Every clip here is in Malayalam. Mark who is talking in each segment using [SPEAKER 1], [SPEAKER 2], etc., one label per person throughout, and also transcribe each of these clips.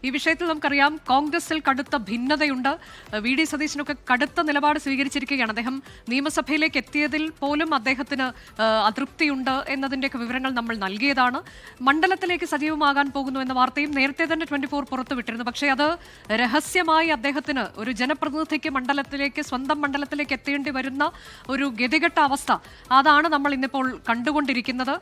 [SPEAKER 1] ഈ വിഷയത്തിൽ നമുക്കറിയാം കോൺഗ്രസിൽ കടുത്ത ഭിന്നതയുണ്ട്. വി ഡി സതീശനൊക്കെ കടുത്ത നിലപാട് സ്വീകരിച്ചിരിക്കുകയാണ്. അദ്ദേഹം നിയമസഭയിലേക്ക് എത്തിയതിൽ പോലും അദ്ദേഹത്തിന് അതൃപ്തിയുണ്ട് എന്നതിൻ്റെയൊക്കെ വിവരങ്ങൾ നമ്മൾ നൽകിയതാണ്. മണ്ഡലത്തിലേക്ക് സജീവമാകാൻ പോകുന്നു എന്ന വാർത്തയും നേരത്തെ തന്നെ 24 പുറത്തുവിട്ടിരുന്നു. പക്ഷേ അത് രഹസ്യമായി അദ്ദേഹത്തിന് ഒരു ജനപ്രതിനിധിക്ക് സ്വന്തം മണ്ഡലത്തിലേക്ക് എത്തേണ്ടി വരുന്ന ഒരു ഗതികെട്ട അവസ്ഥ, അതാണ് നമ്മൾ ഇന്നിപ്പോൾ കണ്ടുകൊണ്ടിരിക്കുന്നത്.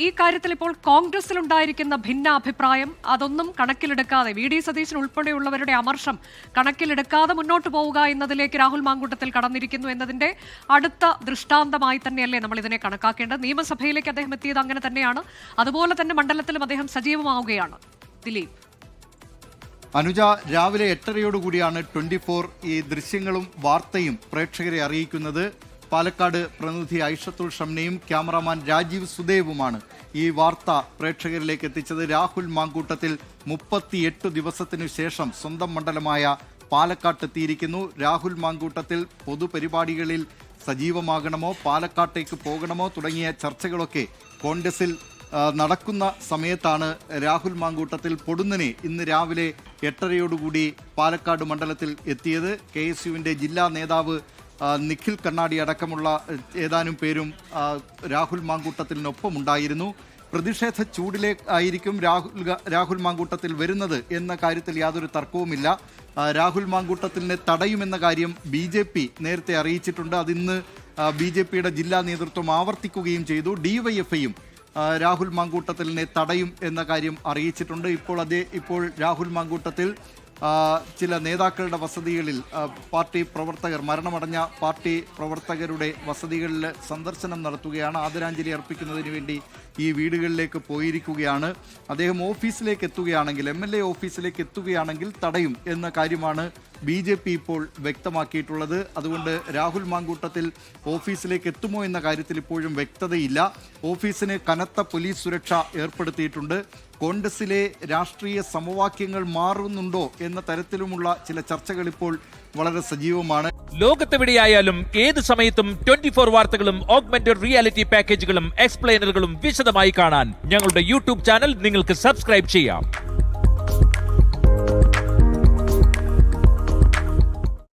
[SPEAKER 1] ഈ കാര്യത്തിൽ ഇപ്പോൾ കോൺഗ്രസിലുണ്ടായിരിക്കുന്ന ഭിന്ന അഭിപ്രായം അതൊന്നും കണക്കിലെടുക്കാതെ, വി ഡി സതീശൻ ഉൾപ്പെടെയുള്ളവരുടെ അമർഷം കണക്കിലെടുക്കാതെ മുന്നോട്ട് പോവുക എന്നതിലേക്ക് രാഹുൽ മാങ്കൂട്ടത്തിൽ കടന്നിരിക്കുന്നു എന്നതിന്റെ അടുത്ത ദൃഷ്ടാന്തമായി തന്നെയല്ലേ നമ്മൾ ഇതിനെ കണക്കാക്കേണ്ടത്. നിയമസഭയിലേക്ക് അദ്ദേഹം എത്തിയത് അങ്ങനെ തന്നെയാണ്. അതുപോലെ തന്നെ മണ്ഡലത്തിലും അദ്ദേഹം സജീവമാവുകയാണ്. ദിലീപ്.
[SPEAKER 2] അനുജ, രാവിലെ 8:30യോടുകൂടിയാണ് 24 ഈ ദൃശ്യങ്ങളും വാർത്തയും പ്രേക്ഷകരെ അറിയിക്കുന്നത്. പാലക്കാട് പ്രതിനിധി ഐഷത്തുൽ ഷംനയും ക്യാമറാമാൻ രാജീവ് സുദേവുമാണ് ഈ വാർത്ത പ്രേക്ഷകരിലേക്ക് എത്തിച്ചത്. രാഹുൽ മാങ്കൂട്ടത്തിൽ 38 ദിവസത്തിനു ശേഷം സ്വന്തം മണ്ഡലമായ പാലക്കാട്ടെത്തിയിരിക്കുന്നു. രാഹുൽ മാങ്കൂട്ടത്തിൽ പൊതുപരിപാടികളിൽ സജീവമാകണമോ, പാലക്കാട്ടേക്ക് പോകണമോ തുടങ്ങിയ ചർച്ചകളൊക്കെ കോൺഗ്രസിൽ നടക്കുന്ന സമയത്താണ് രാഹുൽ മാങ്കൂട്ടത്തിൽ പൊടുന്നനെ ഇന്ന് രാവിലെ 8:30യോടുകൂടി പാലക്കാട് മണ്ഡലത്തിൽ എത്തിയത്. KSUവിൻ്റെ ജില്ലാ നേതാവ് നിഖിൽ കണ്ണാടി അടക്കമുള്ള ഏതാനും പേരും രാഹുൽ മാങ്കൂട്ടത്തിനൊപ്പമുണ്ടായിരുന്നു. പ്രതിഷേധ ചൂടിലേക്കായിരിക്കും രാഹുൽ മാങ്കൂട്ടത്തിൽ വരുന്നത് എന്ന കാര്യത്തിൽ യാതൊരു തർക്കവുമില്ല. രാഹുൽ മാങ്കൂട്ടത്തിനെ തടയുമെന്ന കാര്യം BJP നേരത്തെ അറിയിച്ചിട്ടുണ്ട്. അതിന്ന് BJPയുടെ ജില്ലാ നേതൃത്വം ആവർത്തിക്കുകയും ചെയ്തു. DYFIയും രാഹുൽ മാങ്കൂട്ടത്തിലിനെ തടയും എന്ന കാര്യം അറിയിച്ചിട്ടുണ്ട്. ഇപ്പോൾ രാഹുൽ മാങ്കൂട്ടത്തിൽ ചില നേതാക്കളുടെ വസതികളിൽ പാർട്ടി പ്രവർത്തകർ, മരണമടഞ്ഞ പാർട്ടി പ്രവർത്തകരുടെ വസതികളിൽ സന്ദർശനം നടത്തുകയാണ്. ആദരാഞ്ജലി അർപ്പിക്കുന്നതിന് വേണ്ടി ഈ വീടുകളിലേക്ക് പോയിരിക്കുകയാണ്. അദ്ദേഹം ഓഫീസിലേക്ക് എത്തുകയാണെങ്കിൽ, MLA ഓഫീസിലേക്ക് എത്തുകയാണെങ്കിൽ തടയും എന്ന കാര്യമാണ് BJP ഇപ്പോൾ വ്യക്തമാക്കിയിട്ടുള്ളത്. അതുകൊണ്ട് രാഹുൽ മാങ്കൂട്ടത്തിൽ ഓഫീസിലേക്ക് എത്തുമോ എന്ന കാര്യത്തിൽ ഇപ്പോഴും വ്യക്തതയില്ല. ഓഫീസിന് കനത്ത പോലീസ് സുരക്ഷ ഏർപ്പെടുത്തിയിട്ടുണ്ട്. കോൺഗ്രസിലെ രാഷ്ട്രീയ സമവാക്യങ്ങൾ മാറുന്നുണ്ടോ എന്ന തരത്തിലുമുള്ള ചില ചർച്ചകൾ ഇപ്പോൾ വളരെ സജീവമാണ്.
[SPEAKER 3] ലോകത്തെവിടെയായാലും ഏത് സമയത്തും 24 വാർത്തകളും ഓഗ്മെന്റഡ് റിയാലിറ്റി പാക്കേജുകളും എക്സ്പ്ലെയിനറുകളും വിശദമായി കാണാൻ ഞങ്ങളുടെ YouTube ചാനൽ നിങ്ങൾക്ക് സബ്സ്ക്രൈബ് ചെയ്യാം.